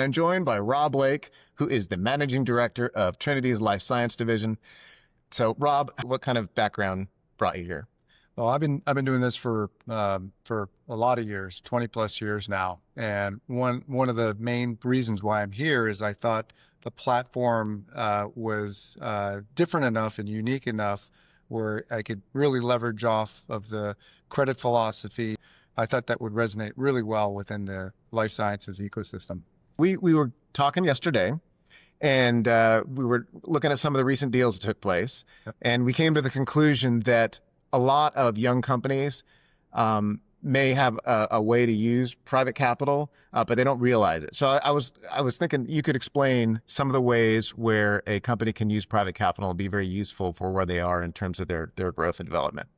I'm joined by Rob Lake, who is the managing director of Trinity's life science division. So, Rob, what kind of background brought you here? Well, I've been doing this for a lot of years, 20 plus years now. And one of the main reasons why I'm here is I thought the platform was different enough and unique enough where I could really leverage off of the credit philosophy. I thought that would resonate really well within the life sciences ecosystem. We were talking yesterday, and we were looking at some of the recent deals that took place, Yep. and we came to the conclusion that a lot of young companies may have a way to use private capital, but they don't realize it. So I was thinking you could explain some of the ways where a company can use private capital and be very useful for where they are in terms of their growth and development.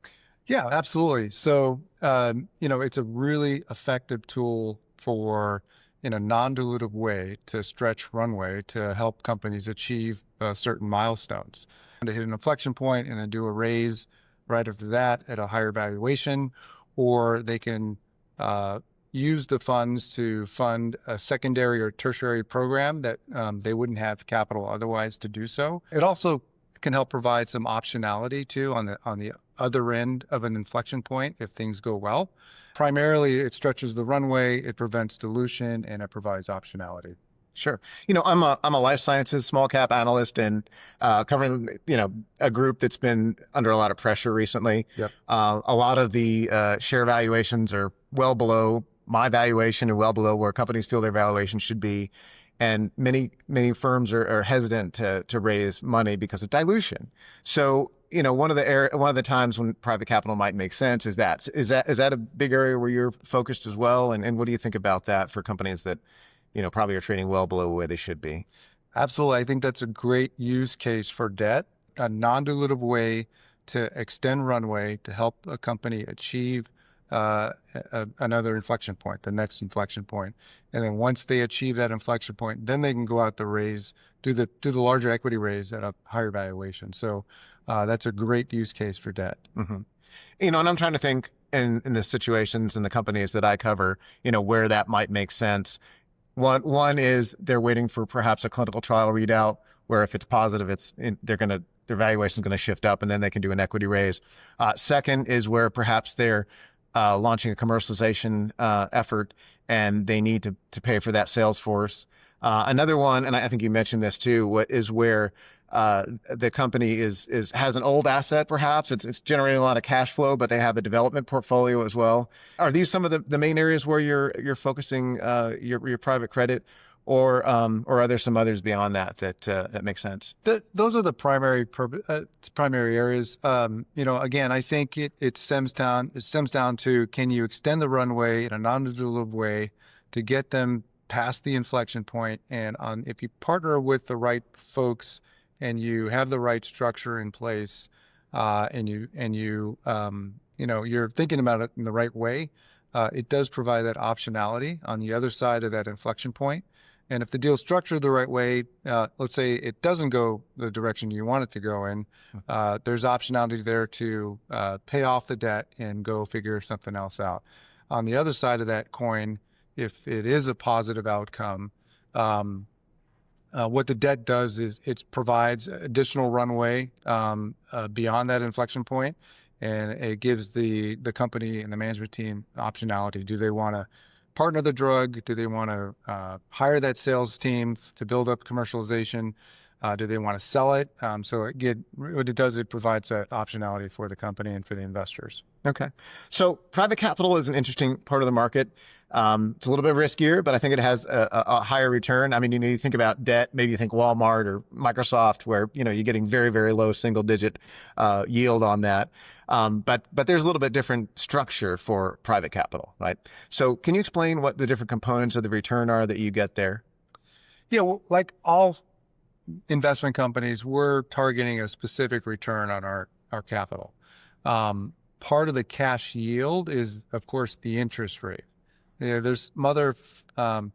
Yeah, absolutely. So, it's a really effective tool for, in a non-dilutive way, to stretch runway to help companies achieve certain milestones. To hit an inflection point and then do a raise right after that at a higher valuation, or they can use the funds to fund a secondary or tertiary program that they wouldn't have capital otherwise to do so. It also can help provide some optionality too on the other end of an inflection point if things go well. Primarily, it stretches the runway, it prevents dilution, and it provides optionality. Sure. I'm a life sciences small cap analyst and covering, a group that's been under a lot of pressure recently. Yep. A lot of the share valuations are well below my valuation and well below where companies feel their valuation should be. And many firms are hesitant to raise money because of dilution. So, one of the times when private capital might make sense is that a big area where you're focused as well? And what do you think about that for companies that probably are trading well below where they should be? Absolutely. I think that's a great use case for debt, a non-dilutive way to extend runway to help a company achieve another inflection point, the next inflection point. And then once they achieve that inflection point, then they can go out do the larger equity raise at a higher valuation. So that's a great use case for debt. Mm-hmm. And I'm trying to think in the situations in the companies that I cover, where that might make sense. One is they're waiting for perhaps a clinical trial readout where if it's positive, their valuation is going to shift up and then they can do an equity raise. Second is where perhaps they're launching a commercialization effort and they need to pay for that sales force. Another one, and I think you mentioned this too, is where the company has an old asset, perhaps it's generating a lot of cash flow, but they have a development portfolio as well. Are these some of the main areas where you're focusing your private credit, or are there some others beyond that make sense? Those are the primary areas. Again, I think it stems down to, can you extend the runway in a non-dilutive way to get them past the inflection point? And if you partner with the right folks and you have the right structure in place, and you're thinking about it in the right way, it does provide that optionality on the other side of that inflection point. And if the deal's structured the right way, let's say it doesn't go the direction you want it to go in, there's optionality there to pay off the debt and go figure something else out. On the other side of that coin, if it is a positive outcome, what the debt does is it provides additional runway beyond that inflection point, and it gives the company and the management team optionality. Do they want to partner the drug? Do they want to hire that sales team to build up commercialization? Do they want to sell it? So what it does, it provides that optionality for the company and for the investors. Okay. So private capital is an interesting part of the market. It's a little bit riskier, but I think it has a higher return. I mean, you think about debt, maybe you think Walmart or Microsoft, where, you're getting very, very low single digit yield on that. But there's a little bit different structure for private capital, right? So can you explain what the different components of the return are that you get there? Yeah, well, like all investment companies, we're targeting a specific return on our capital. Part of the cash yield is, of course, the interest rate. There's some other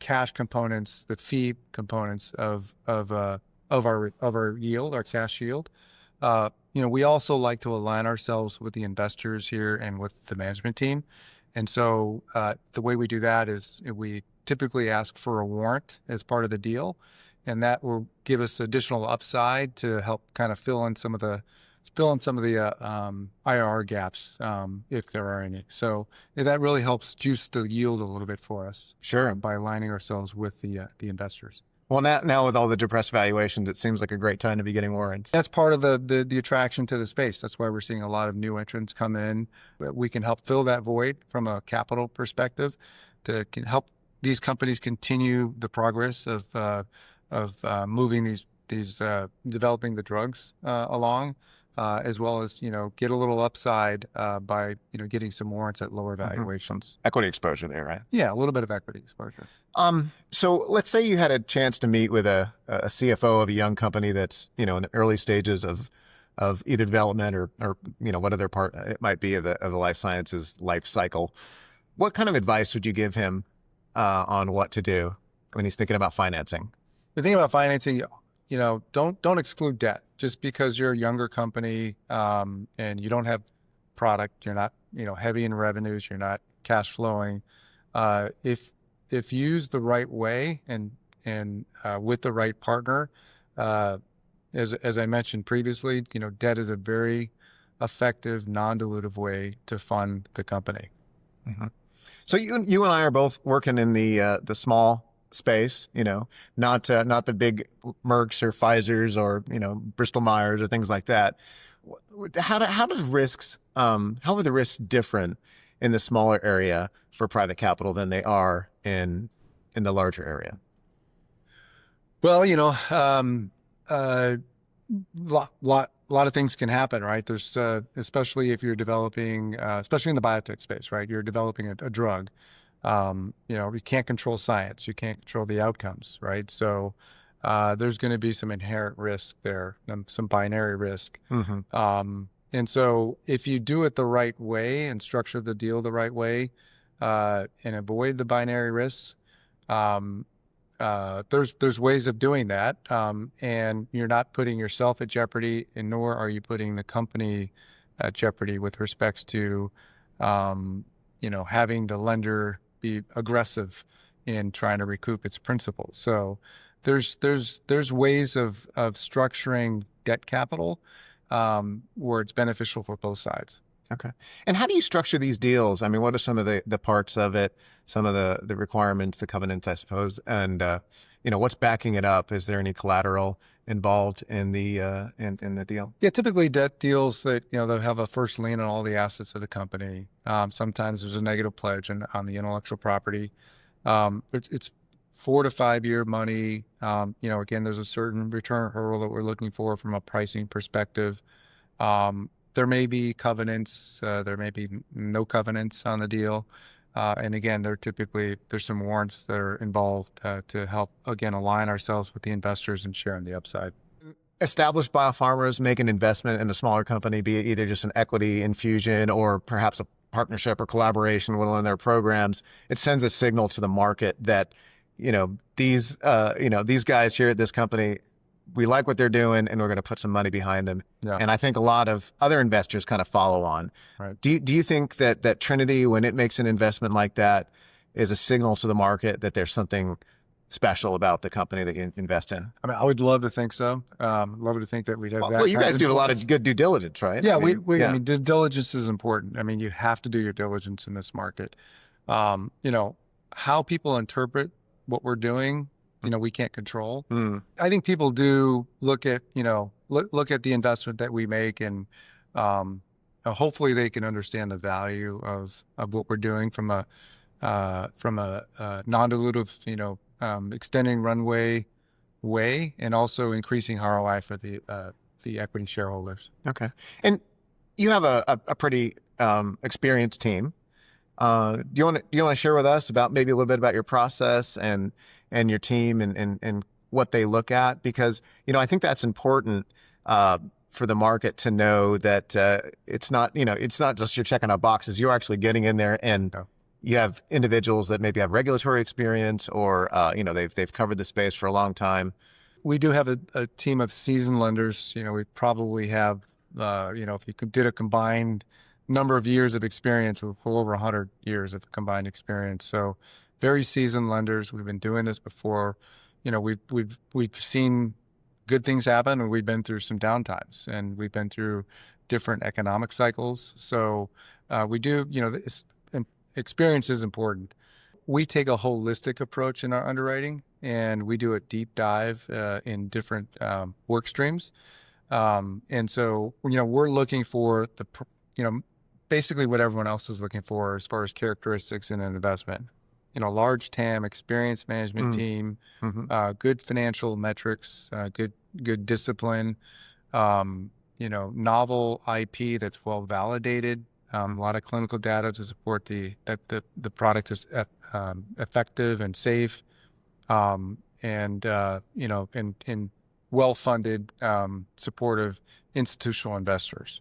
cash components, the fee components of our yield, our cash yield. We also like to align ourselves with the investors here and with the management team. And so the way we do that is we typically ask for a warrant as part of the deal, and that will give us additional upside to help kind of fill in some of the IRR gaps if there are any. So that really helps juice the yield a little bit for us. Sure. By aligning ourselves with the investors. Well, now with all the depressed valuations, it seems like a great time to be getting warrants. That's part of the attraction to the space. That's why we're seeing a lot of new entrants come in. We can help fill that void from a capital perspective to help these companies continue the progress of moving these developing the drugs along, as well as get a little upside by getting some warrants at lower valuations. Equity exposure there, right? Yeah, a little bit of equity exposure. So let's say you had a chance to meet with a CFO of a young company that's in the early stages of either development or what other part it might be of the life sciences life cycle. What kind of advice would you give him on what to do when he's thinking about financing? The thing about financing, don't exclude debt. Just because you're a younger company and you don't have product, you're not heavy in revenues, you're not cash flowing. If used the right way and with the right partner, as I mentioned previously, debt is a very effective, non-dilutive way to fund the company. Mm-hmm. So you and I are both working in the small space, not the big Mercks or Pfizer's or Bristol Myers or things like that. How are the risks different in the smaller area for private capital than they are in the larger area? Well, lot of things can happen, right? There's especially if you're developing, especially in the biotech space, right? You're developing a drug. You can't control science. You can't control the outcomes, right? So there's going to be some inherent risk there, some binary risk. Mm-hmm. And so if you do it the right way and structure the deal the right way and avoid the binary risks, there's ways of doing that. And you're not putting yourself at jeopardy, and nor are you putting the company at jeopardy with respects to, having the lender be aggressive in trying to recoup its principal. So there's ways of structuring debt capital where it's beneficial for both sides. Okay. And how do you structure these deals? I mean, what are some of the parts of it, some of the requirements, the covenants, I suppose, and what's backing it up? Is there any collateral involved in the in the deal? Yeah, typically debt deals that they'll have a first lien on all the assets of the company. Sometimes there's a negative pledge on the intellectual property. It's 4 to 5 year money. Again, there's a certain return hurdle that we're looking for from a pricing perspective. There may be covenants, there may be no covenants on the deal. And again, there's some warrants that are involved to help, again, align ourselves with the investors and sharing the upside. Established biopharmas make an investment in a smaller company, be it either just an equity infusion or perhaps a partnership or collaboration with one of their programs. It sends a signal to the market that, these guys here at this company, we like what they're doing and we're going to put some money behind them. Yeah. And I think a lot of other investors kind of follow on. Right. Do you think that Trinity, when it makes an investment like that, is a signal to the market that there's something special about the company that you invest in? I mean, I would love to think so. Love to think that we'd have that. Well, you guys do a lot of good due diligence, right? Yeah, I mean, due diligence is important. I mean, you have to do your diligence in this market. How people interpret what we're doing, we can't control. I think people do look at the investment that we make, and hopefully they can understand the value of what we're doing from a non-dilutive, extending runway way, and also increasing ROI for the equity shareholders. Okay, and you have a pretty experienced team. Do you want to share with us about maybe a little bit about your process and your team and what they look at? Because, I think that's important for the market to know that it's not just you're checking out boxes. You're actually getting in there and you have individuals that maybe have regulatory experience or, they've covered the space for a long time. We do have a team of seasoned lenders. We probably have, if you did a combined number of years of experience, well over 100 years of combined experience. So very seasoned lenders. We've been doing this before. You know, we've seen good things happen, and we've been through some downtimes, and we've been through different economic cycles. So we do, you know, experience is important. We take a holistic approach in our underwriting, and we do a deep dive in different work streams. And so, you know, we're looking for you know, basically what everyone else is looking for as far as characteristics in an investment. You know, large TAM, experienced management team, good financial metrics, good discipline, you know, novel IP that's well validated, a lot of clinical data to support that the product is effective and safe, and you know, and well-funded, supportive institutional investors.